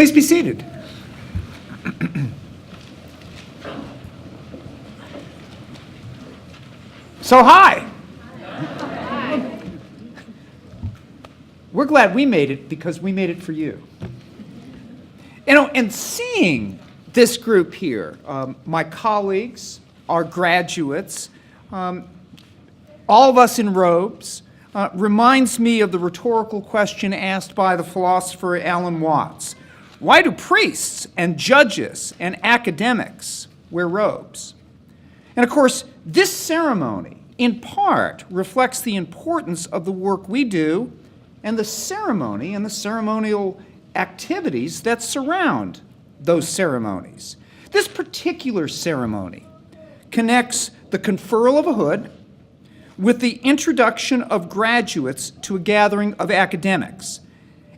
Please be seated. So hi. We're glad we made it because we made it for you. And seeing this group here, my colleagues, our graduates, all of us in robes, reminds me of the rhetorical question asked by the philosopher Alan Watts. Why do priests and judges and academics wear robes? And of course, this ceremony, in part, reflects the importance of the work we do and the ceremony and the ceremonial activities that surround those ceremonies. This particular ceremony connects the conferral of a hood with the introduction of graduates to a gathering of academics.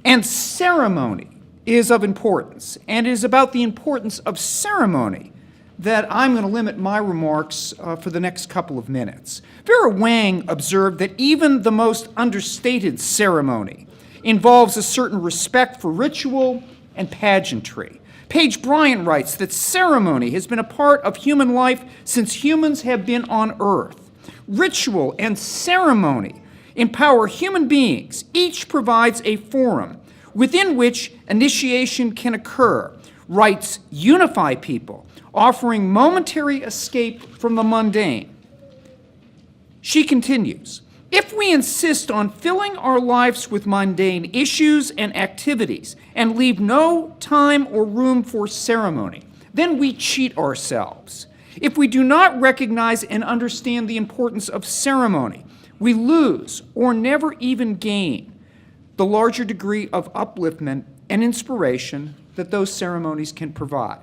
And ceremony is of importance, and it is about the importance of ceremony that I'm going to limit my remarks for the next couple of minutes. Vera Wang observed that even the most understated ceremony involves a certain respect for ritual and pageantry. Paige Bryant writes that ceremony has been a part of human life since humans have been on Earth. Ritual and ceremony empower human beings. Each provides a forum within which initiation can occur. Rites unify people, offering momentary escape from the mundane. She continues, if we insist on filling our lives with mundane issues and activities and leave no time or room for ceremony, then we cheat ourselves. If we do not recognize and understand the importance of ceremony, we lose or never even gain the larger degree of upliftment and inspiration that those ceremonies can provide.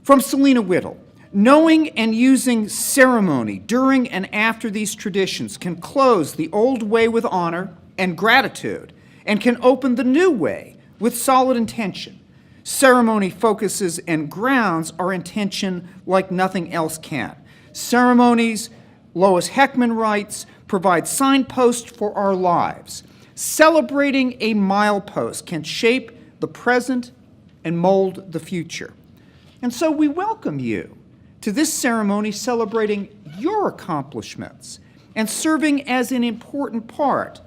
From Selena Whittle, knowing and using ceremony during and after these traditions can close the old way with honor and gratitude and can open the new way with solid intention. Ceremony focuses and grounds our intention like nothing else can. Ceremonies, Lois Heckman writes, provide signposts for our lives. Celebrating a milepost can shape the present and mold the future. And so we welcome you to this ceremony celebrating your accomplishments and serving as an important part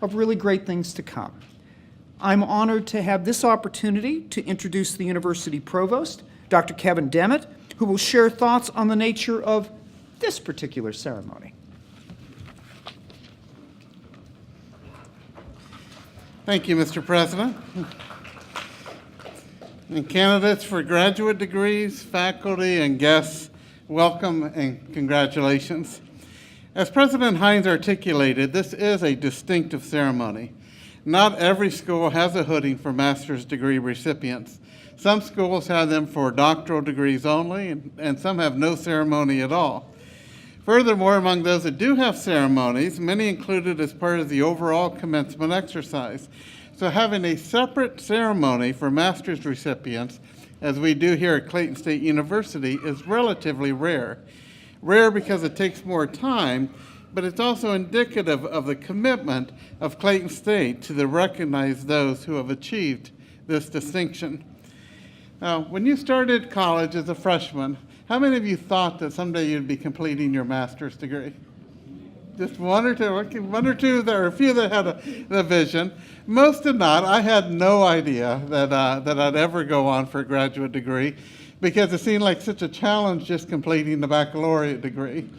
of really great things to come. I'm honored to have this opportunity to introduce the University Provost, Dr. Kevin Demmett, who will share thoughts on the nature of this particular ceremony. Thank you, Mr. President. And candidates for graduate degrees, faculty, and guests, welcome and congratulations. As President Hines articulated, this is a distinctive ceremony. Not every school has a hooding for master's degree recipients. Some schools have them for doctoral degrees only, and some have no ceremony at all. Furthermore, among those that do have ceremonies, many included as part of the overall commencement exercise. So having a separate ceremony for master's recipients, as we do here at Clayton State University, is relatively rare. Rare because it takes more time, but it's also indicative of the commitment of Clayton State to recognize those who have achieved this distinction. Now, when you started college as a freshman, how many of you thought that someday you'd be completing your master's degree? Just one or two. Okay, one or two. There are a few that had the vision. Most did not. I had no idea that I'd ever go on for a graduate degree because it seemed like such a challenge just completing the baccalaureate degree.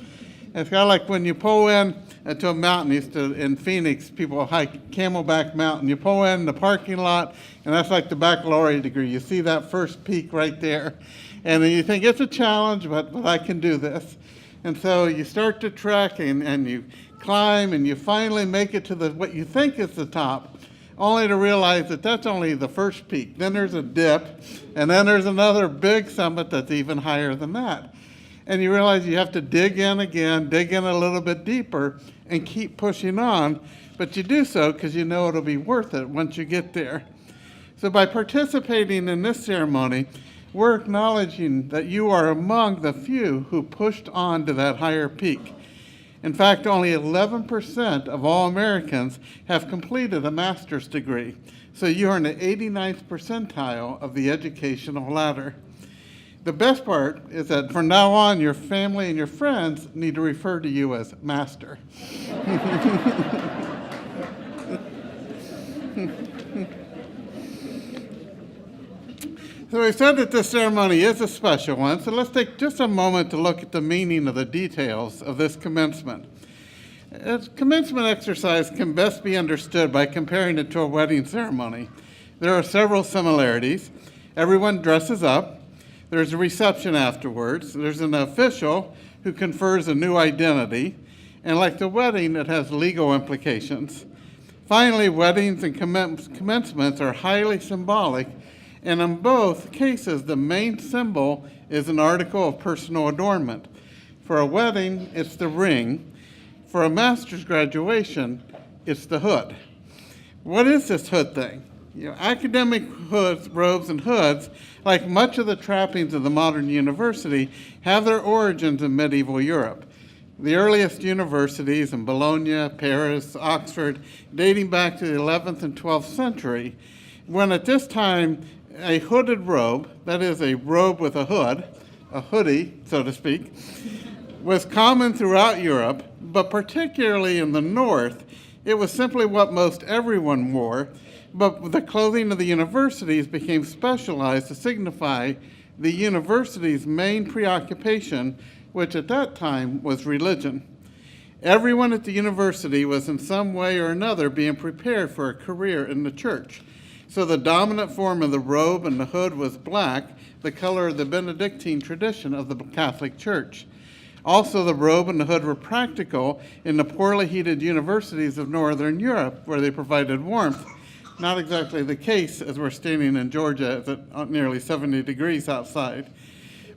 It's kind of like when you pull in to a mountain. In Phoenix, people hike Camelback Mountain. You pull in the parking lot, and that's like the baccalaureate degree. You see that first peak right there. And then you think, it's a challenge, but I can do this. And so you start to trek, and you climb, and you finally make it to what you think is the top, only to realize that that's only the first peak. Then there's a dip, and then there's another big summit that's even higher than that. And you realize you have to dig in again, dig in a little bit deeper, and keep pushing on. But you do so because you know it'll be worth it once you get there. So by participating in this ceremony, we're acknowledging that you are among the few who pushed on to that higher peak. In fact, only 11% of all Americans have completed a master's degree. So you are in the 89th percentile of the educational ladder. The best part is that from now on, your family and your friends need to refer to you as Master. So we said that this ceremony is a special one, so let's take just a moment to look at the meaning of the details of this commencement. A commencement exercise can best be understood by comparing it to a wedding ceremony. There are several similarities. Everyone dresses up. There's a reception afterwards. There's an official who confers a new identity. And like the wedding, it has legal implications. Finally, weddings and commencements are highly symbolic, and in both cases, the main symbol is an article of personal adornment. For a wedding, it's the ring. For a master's graduation, it's the hood. What is this hood thing? Academic hoods, robes, and hoods, like much of the trappings of the modern university, have their origins in medieval Europe. The earliest universities in Bologna, Paris, Oxford, dating back to the 11th and 12th century, when at this time a hooded robe, that is a robe with a hood, a hoodie, so to speak, was common throughout Europe, but particularly in the North, it was simply what most everyone wore, but the clothing of the universities became specialized to signify the university's main preoccupation, which at that time was religion. Everyone at the university was in some way or another being prepared for a career in the church. So the dominant form of the robe and the hood was black, the color of the Benedictine tradition of the Catholic Church. Also, the robe and the hood were practical in the poorly heated universities of Northern Europe, where they provided warmth. Not exactly the case as we're standing in Georgia at nearly 70 degrees outside.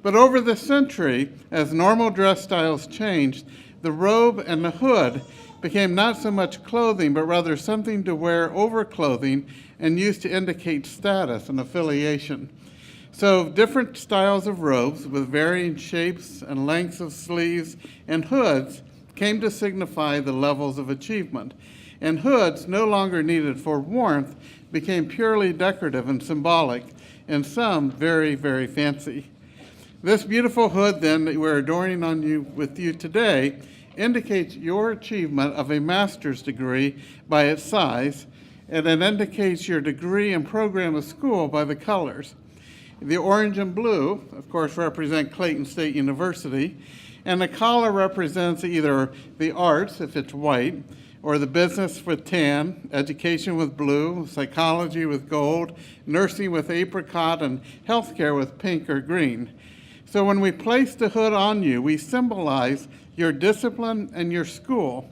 But over the century, as normal dress styles changed, the robe and the hood became not so much clothing, but rather something to wear over clothing and used to indicate status and affiliation. So different styles of robes with varying shapes and lengths of sleeves and hoods came to signify the levels of achievement. And hoods, no longer needed for warmth, became purely decorative and symbolic, and some very, very fancy. This beautiful hood, then, that we're adorning with you today indicates your achievement of a master's degree by its size, and it indicates your degree and program of school by the colors. The orange and blue, of course, represent Clayton State University, and the collar represents either the arts, if it's white, or the business with tan, education with blue, psychology with gold, nursing with apricot, and healthcare with pink or green. So when we place the hood on you, we symbolize your discipline and your school.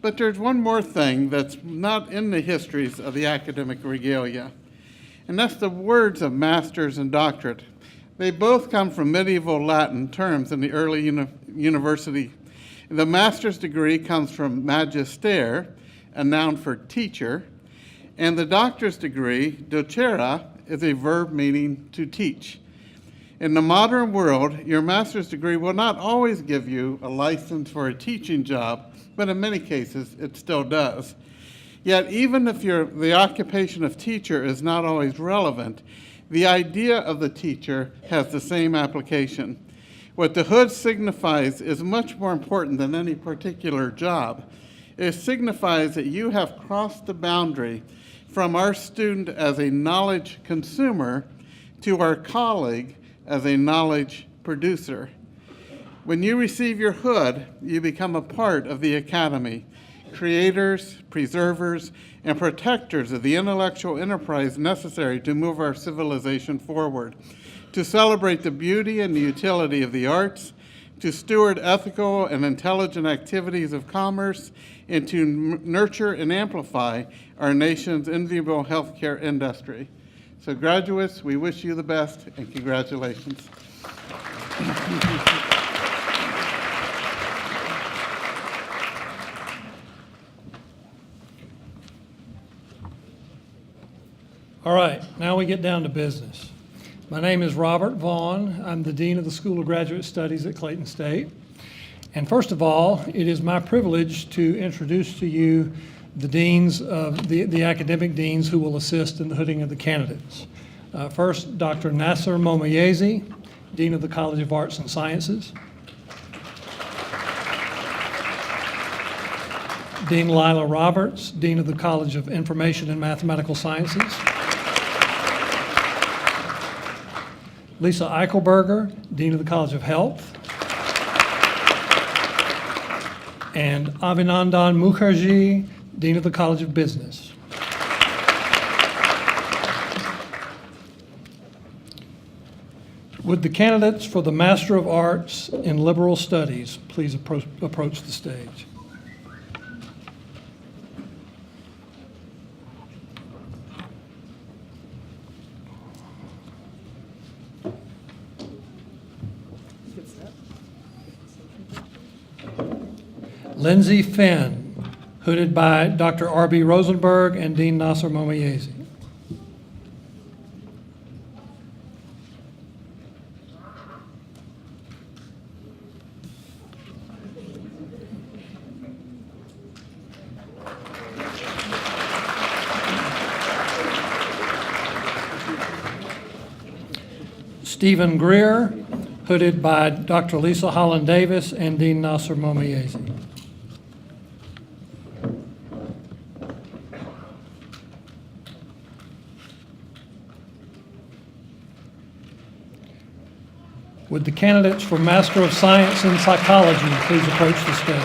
But there's one more thing that's not in the histories of the academic regalia, and that's the words of masters and doctorate. They both come from medieval Latin terms in the early university. The master's degree comes from magister, a noun for teacher, and the doctor's degree, docere, is a verb meaning to teach. In the modern world, your master's degree will not always give you a license for a teaching job, but in many cases, it still does. Yet, even if the occupation of teacher is not always relevant, the idea of the teacher has the same application. What the hood signifies is much more important than any particular job. It signifies that you have crossed the boundary from our student as a knowledge consumer to our colleague as a knowledge producer. When you receive your hood, you become a part of the academy, creators, preservers, and protectors of the intellectual enterprise necessary to move our civilization forward, to celebrate the beauty and the utility of the arts, to steward ethical and intelligent activities of commerce, and to nurture and amplify our nation's enviable healthcare industry. So graduates, we wish you the best and congratulations. All right, now we get down to business. My name is Robert Vaughn. I'm the Dean of the School of Graduate Studies at Clayton State. And first of all, it is my privilege to introduce to you the deans of the academic deans who will assist in the hooding of the candidates. First, Dr. Nasser Momayezi, Dean of the College of Arts and Sciences. Dean Lila Roberts, Dean of the College of Information and Mathematical Sciences. Lisa Eichelberger, Dean of the College of Health. And Abhinandan Mukherjee, Dean of the College of Business. Would the candidates for the Master of Arts in Liberal Studies please approach the stage? Lindsay Finn, hooded by Dr. R.B. Rosenberg and Dean Nasser Momayezi. Stephen Greer, hooded by Dr. Lisa Holland Davis and Dean Nasser Momayezi. Would the candidates for Master of Science in Psychology please approach the stage?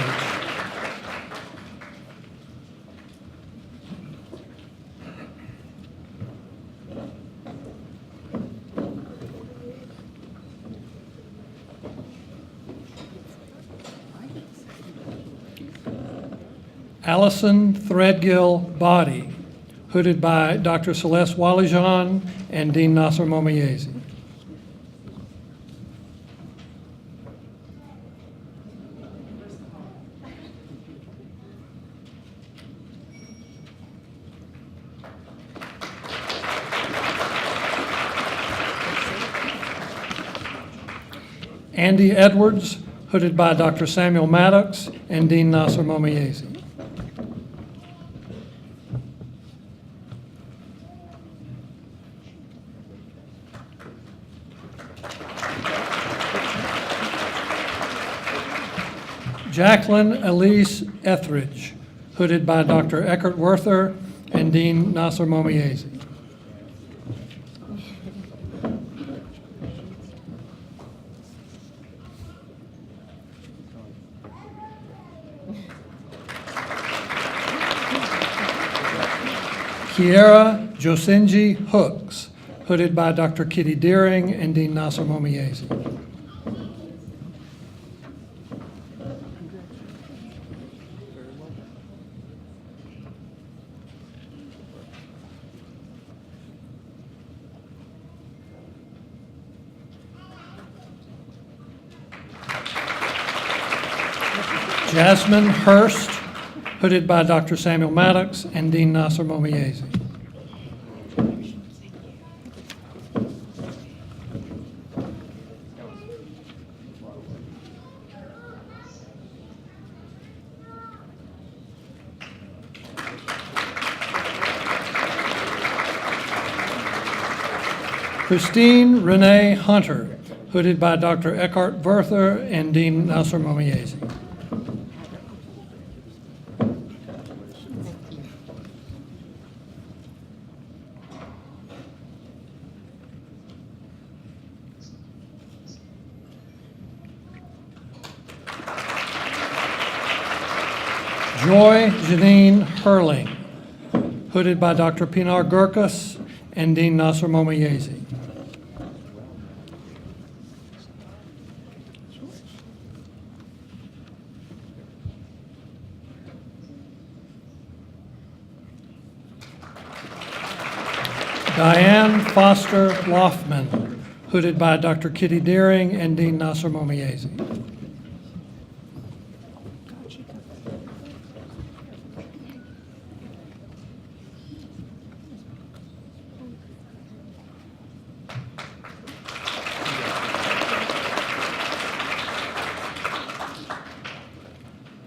Allison Threadgill Body, hooded by Dr. Celeste Walijan and Dean Nasser Momayezi. Andy Edwards, hooded by Dr. Samuel Maddox and Dean Nasser Momayezi. Jacqueline Elise Etheridge, hooded by Dr. Eckert Werther and Dean Nasser Momayezi. Kiera Josinji Hooks, hooded by Dr. Kitty Deering and Dean Nasser Momayezi. Jasmine Hurst, hooded by Dr. Samuel Maddox and Dean Nasser Momayezi. Christine Renee Hunter, hooded by Dr. Eckhart Werther and Dean Nasser Momayezi. Joy Janine Hurling, hooded by Dr. Pinar Gurkas and Dean Nasser Momayezi. Diane Foster Loftman, hooded by Dr. Kitty Deering and Dean Nasser Momayezi.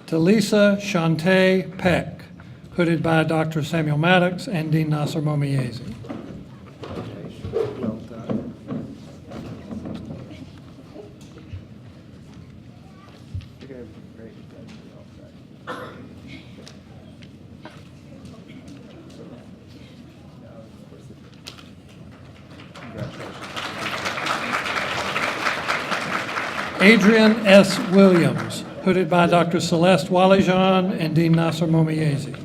Talisa Shantae Peck, hooded by Dr. Samuel Maddox and Dean Nasser Momiezi. Well done. You're gonna be great. Adrian S. Williams, hooded by Dr. Celeste Walijan and Dean Nasser Momiezi.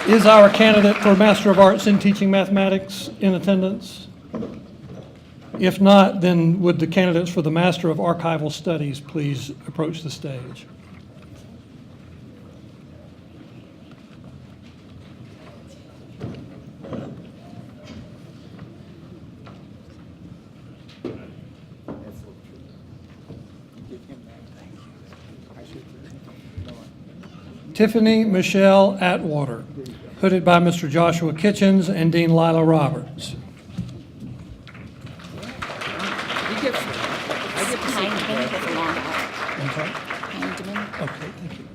Is our candidate for Master of Arts in Teaching Mathematics in attendance? If not, then would the candidates for the Master of Archival Studies please approach the stage? Tiffany Michelle Atwater, hooded by Mr. Joshua Kitchens and Dean Lila Roberts. Hindman with a long R. I'm sorry? Hindman. Okay, thank you.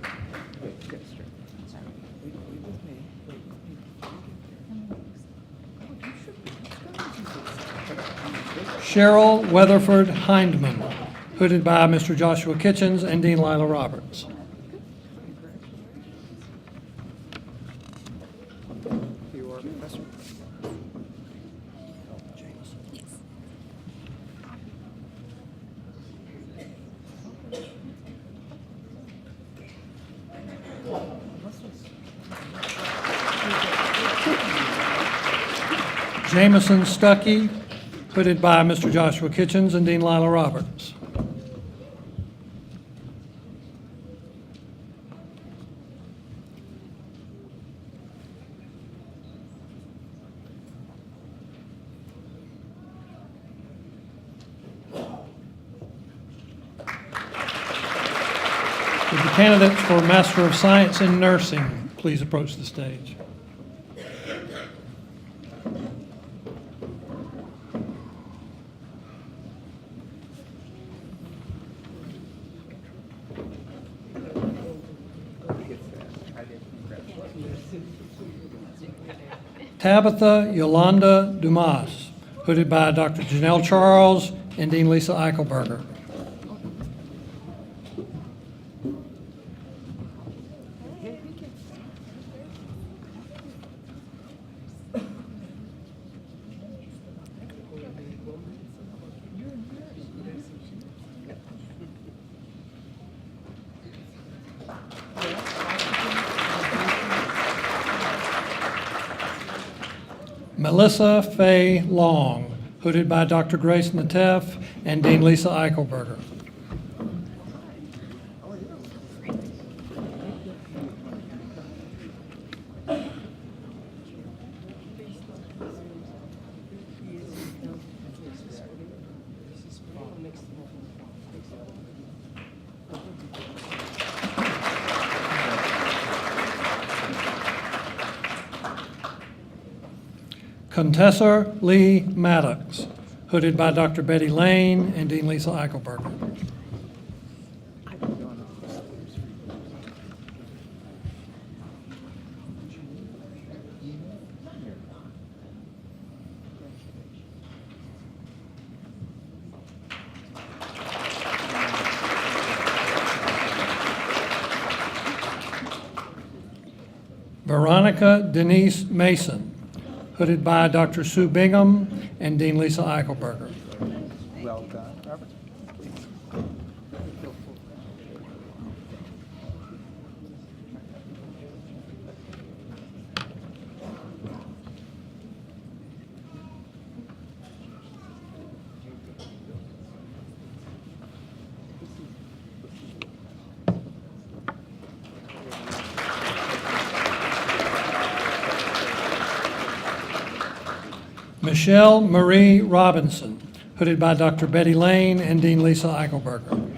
Cheryl Weatherford Hindman, hooded by Mr. Joshua Kitchens and Dean Lila Roberts. You are Professor. Yes. Jameson Stuckey, hooded by Mr. Joshua Kitchens and Dean Lila Roberts. Would the candidates for Master of Science in Nursing please approach the stage? Tabitha Yolanda Dumas, hooded by Dr. Janelle Charles and Dean Lisa Eichelberger. Melissa Faye Long, hooded by Dr. Grace Natef and Dean Lisa Eichelberger. Contessa Lee Maddox, hooded by Dr. Betty Lane and Dean Lisa Eichelberger. Veronica Denise Mason, hooded by Dr. Sue Bingham and Dean Lisa Eichelberger. Well done, Robert. Michelle Marie Robinson, hooded by Dr. Betty Lane and Dean Lisa Eichelberger.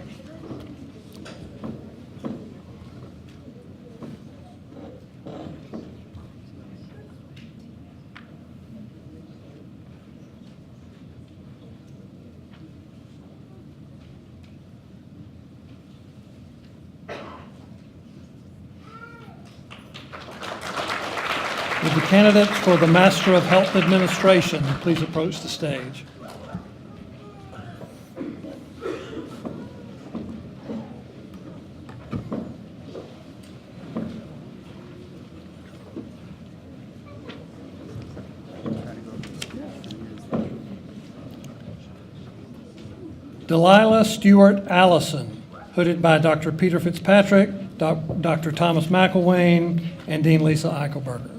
Would the candidates for the Master of Health Administration please approach the stage? Delilah Stewart Allison, hooded by Dr. Peter Fitzpatrick, Dr. Thomas McElwain, and Dean Lisa Eichelberger.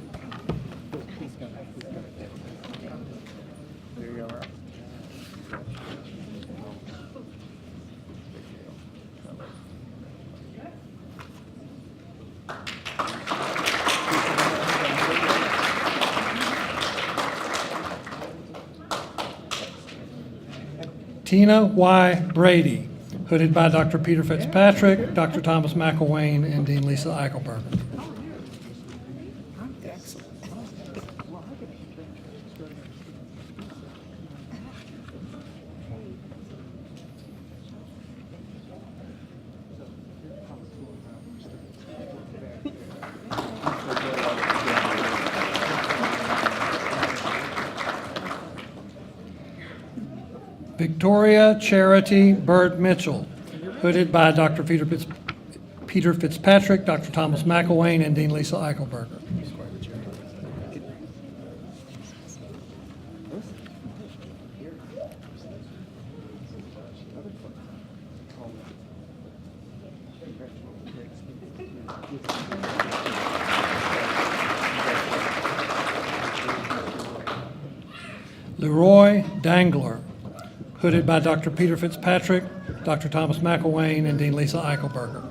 Tina Y. Brady, hooded by Dr. Peter Fitzpatrick, Dr. Thomas McElwain, and Dean Lisa Eichelberger. Victoria Charity Bird Mitchell, hooded by Dr. Peter Fitzpatrick, Dr. Thomas McElwain, and Dean Lisa Eichelberger. Leroy Dangler, hooded by Dr. Peter Fitzpatrick, Dr. Thomas McElwain, and Dean Lisa Eichelberger.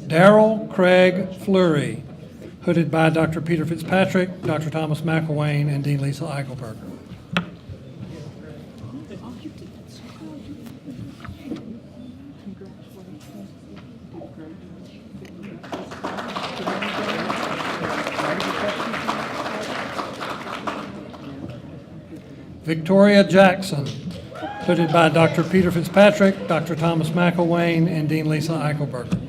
Darrell Craig Fleury, hooded by Dr. Peter Fitzpatrick, Dr. Thomas McElwain, and Dean Lisa Eichelberger. Victoria Jackson, hooded by Dr. Peter Fitzpatrick, Dr. Thomas McElwain, and Dean Lisa Eichelberger.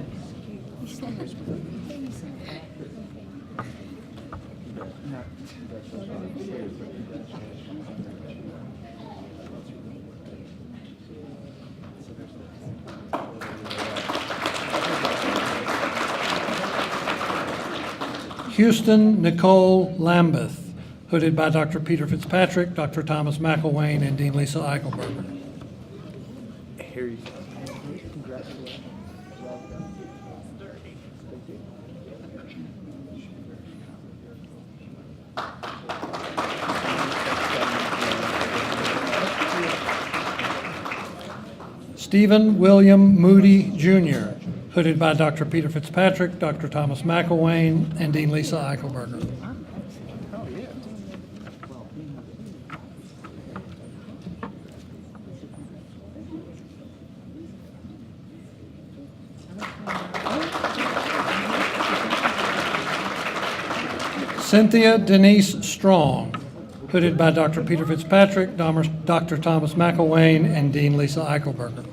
Houston Nicole Lambeth, hooded by Dr. Peter Fitzpatrick, Dr. Thomas McElwain, and Dean Lisa Eichelberger. Here you go. Congratulations. Stephen William Moody Jr., hooded by Dr. Peter Fitzpatrick, Dr. Thomas McElwain, and Dean Lisa Eichelberger. Cynthia Denise Strong, hooded by Dr. Peter Fitzpatrick, Dr. Thomas McElwain, and Dean Lisa Eichelberger.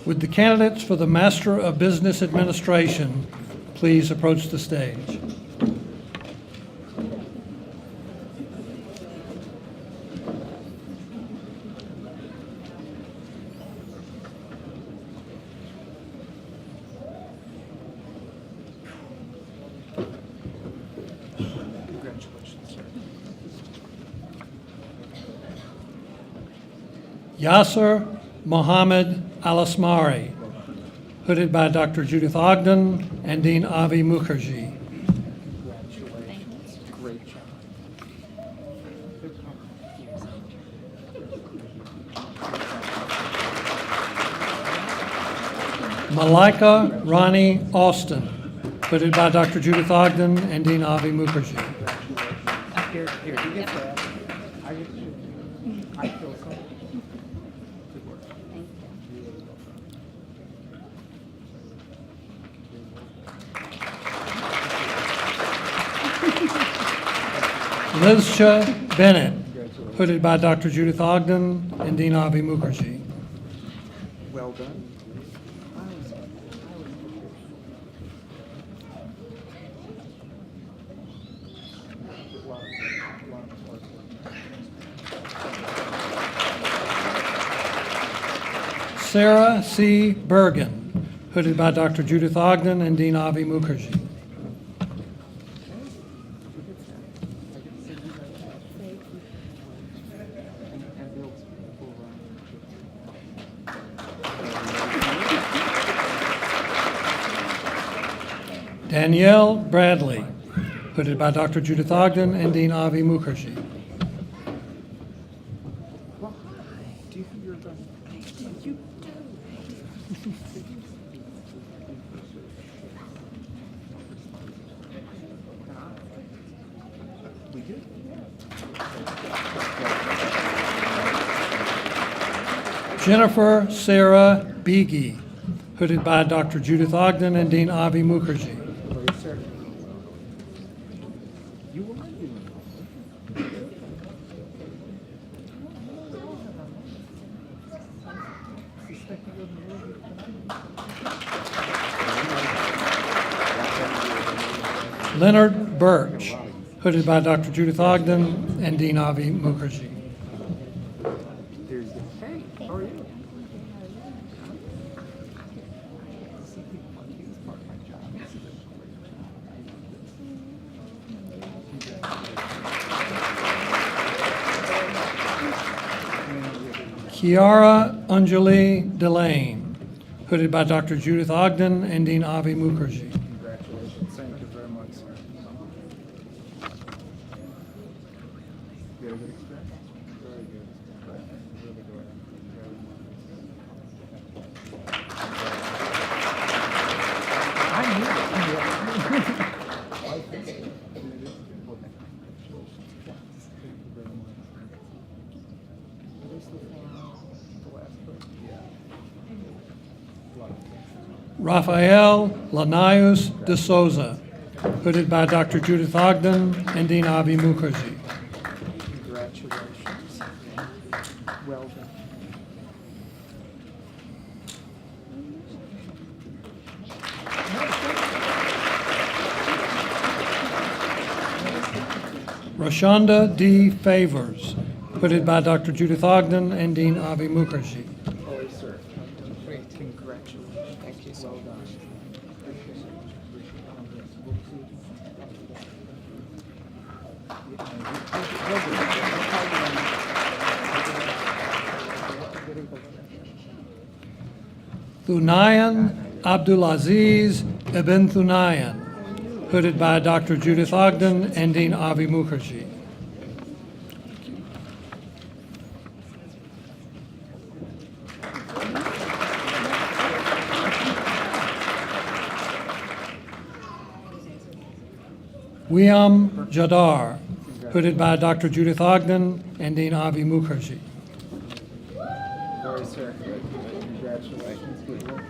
Would the candidates for the Master of Business Administration please approach the stage? Congratulations, sir. Yasser Mohammed Al-Asmari, hooded by Dr. Judith Ogden and Dean Avi Mukherjee. Congratulations. Great job. Malika Ronnie Austin, hooded by Dr. Judith Ogden and Dean Avi Mukherjee. Here, you get that. I feel so. Good work. Lizcha Bennett, hooded by Dr. Judith Ogden and Dean Avi Mukherjee. Well done. Sarah C. Bergen, hooded by Dr. Judith Ogden and Dean Avi Mukherjee. Danielle Bradley, hooded by Dr. Judith Ogden and Dean Avi Mukherjee. Do you have your gun? You do. We good? Jennifer Sarah Beege, hooded by Dr. Judith Ogden and Dean Avi Mukherjee. Yes, sir. You are doing Leonard Birch, hooded by Dr. Judith Ogden and Dean Avi Mukherjee. There you go. Hey, how are you? Kiara Anjali Delane, hooded by Dr. Judith Ogden and Dean Avi Mukherjee. Congratulations. Thank you very much, sir. You had a good experience? Very good. Really good. I knew it. Rafael Lanayus de Souza, hooded by Dr. Judith Ogden and Dean Avi Mukherjee. Congratulations. Well done. Rashonda D. Favors, hooded by Dr. Judith Ogden and Dean Avi Mukherjee. Oh, yes, sir. Great. Congratulations. Thank you. Well done. Thunayan Abdulaziz Ibn Thunayan, hooded by Dr. Judith Ogden and Dean Avi Mukherjee. Wiam Jadar, hooded by Dr. Judith Ogden and Dean Avi Mukherjee. Very, sir. Congratulations. Good work.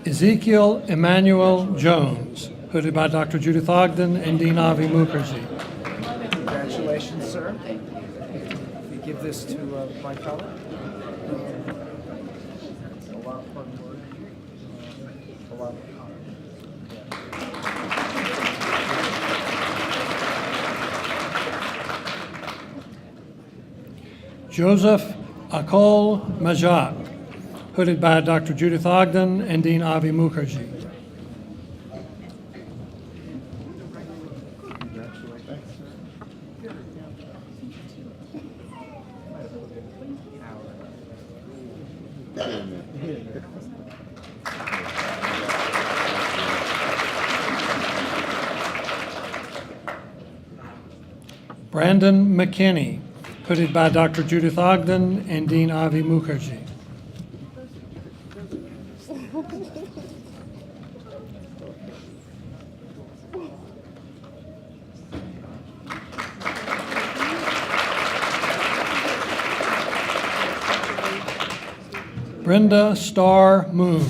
Ezekiel Emmanuel Jones, hooded by Dr. Judith Ogden and Dean Avi Mukherjee. Congratulations, sir. We give this to my fellow. A lot of fun work. A lot of Joseph Akol Majak, hooded by Dr. Judith Ogden and Dean Avi Mukherjee. Brandon McKinney, hooded by Dr. Judith Ogden and Dean Avi Mukherjee. Brenda Starr Moon,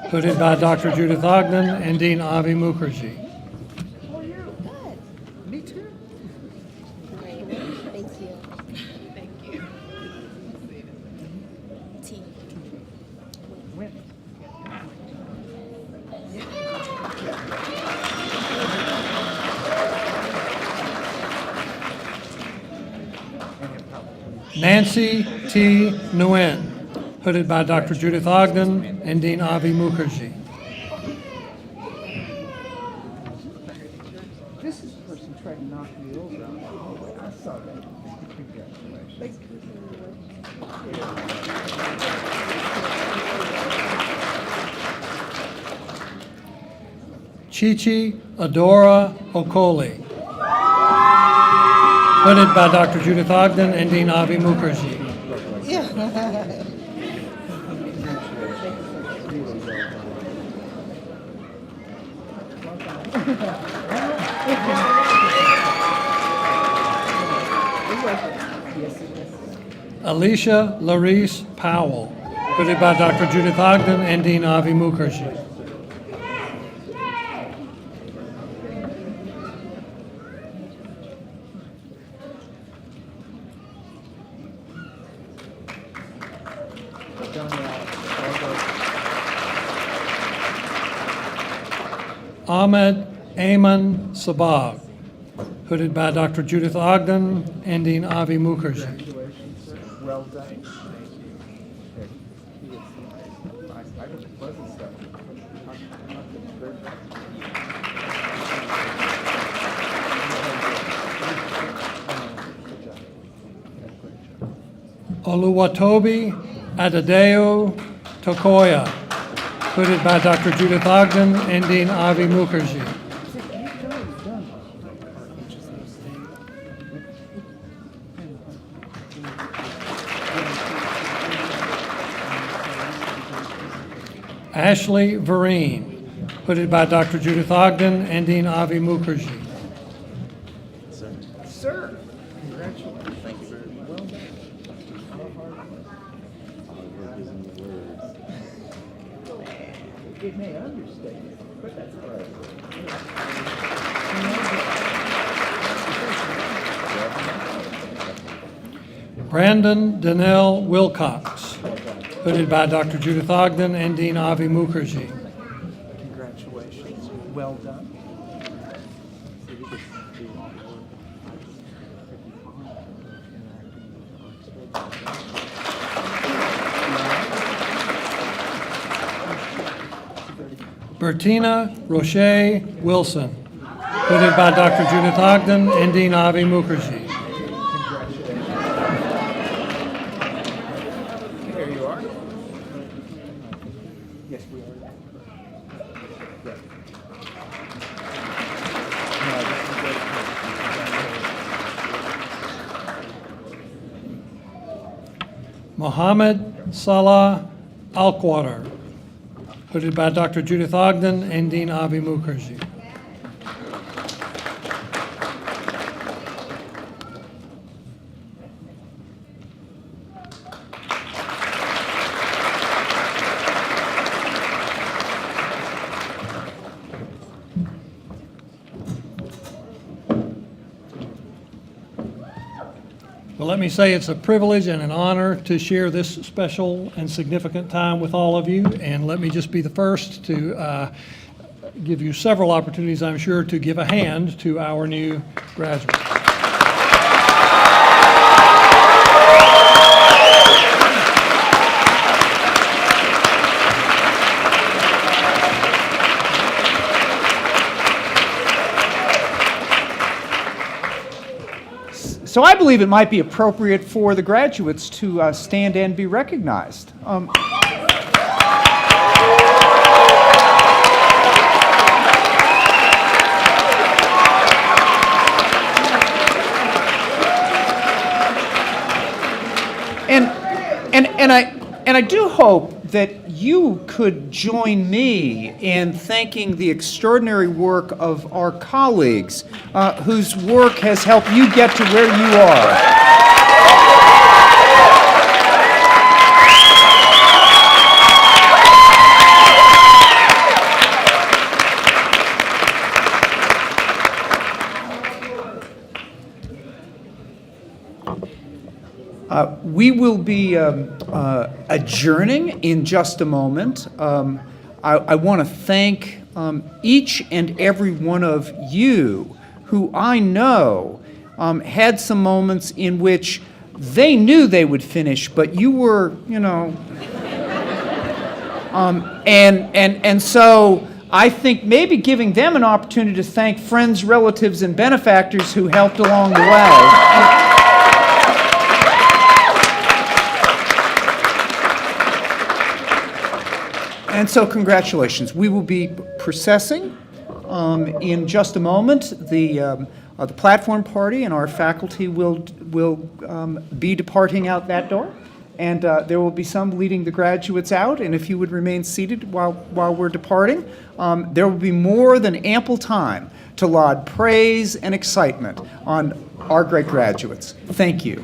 hooded by Dr. Judith Ogden and Dean Avi Mukherjee. Me too. Great. Thank you. Thank you. T. Nancy T. Nguyen, hooded by Dr. Judith Ogden and Dean Avi Mukherjee. This is the person trying to knock me over. Oh, I saw that. Congratulations. Chichi Adora Okoli, hooded by Dr. Judith Ogden and Dean Avi Mukherjee. Alicia Larice Powell, hooded by Dr. Judith Ogden and Dean Avi Mukherjee. Ahmed Ayman Sabag, hooded by Dr. Judith Ogden and Dean Avi Mukherjee. Well done. Oluwatobi Adedeo Tokoya, hooded by Dr. Judith Ogden and Dean Avi Mukherjee. Ashley Vereen, hooded by Dr. Judith Ogden and Dean Avi Mukherjee. Sir, congratulations. Thank you very much. Well done. It may understate it, but that's all right. Brandon Donnell Wilcox, hooded by Dr. Judith Ogden and Dean Avi Mukherjee. Congratulations. Well done. Bertina Roche Wilson, hooded by Dr. Judith Ogden and Dean Avi Mukherjee. There you are. Yes, we are. Mohammed Salah Alquater, hooded by Dr. Judith Ogden and Dean Avi Mukherjee. Well, let me say it's a privilege and an honor to share this special and significant time with all of you. And let me just be the first to give you several opportunities, I'm sure, to give a hand to our new graduates. So I believe it might be appropriate for the graduates to stand and be recognized. And I do hope that you could join me in thanking the extraordinary work of our colleagues whose work has helped you get to where you are. We will be adjourning in just a moment. I want to thank each and every one of you who I know had some moments in which they knew they would finish, but you were, and so I think maybe giving them an opportunity to thank friends, relatives, and benefactors who helped along the way. And so congratulations. We will be processing in just a moment. The platform party and our faculty will be departing out that door. And there will be some leading the graduates out. And if you would remain seated while we're departing, there will be more than ample time to laud praise and excitement on our great graduates. Thank you.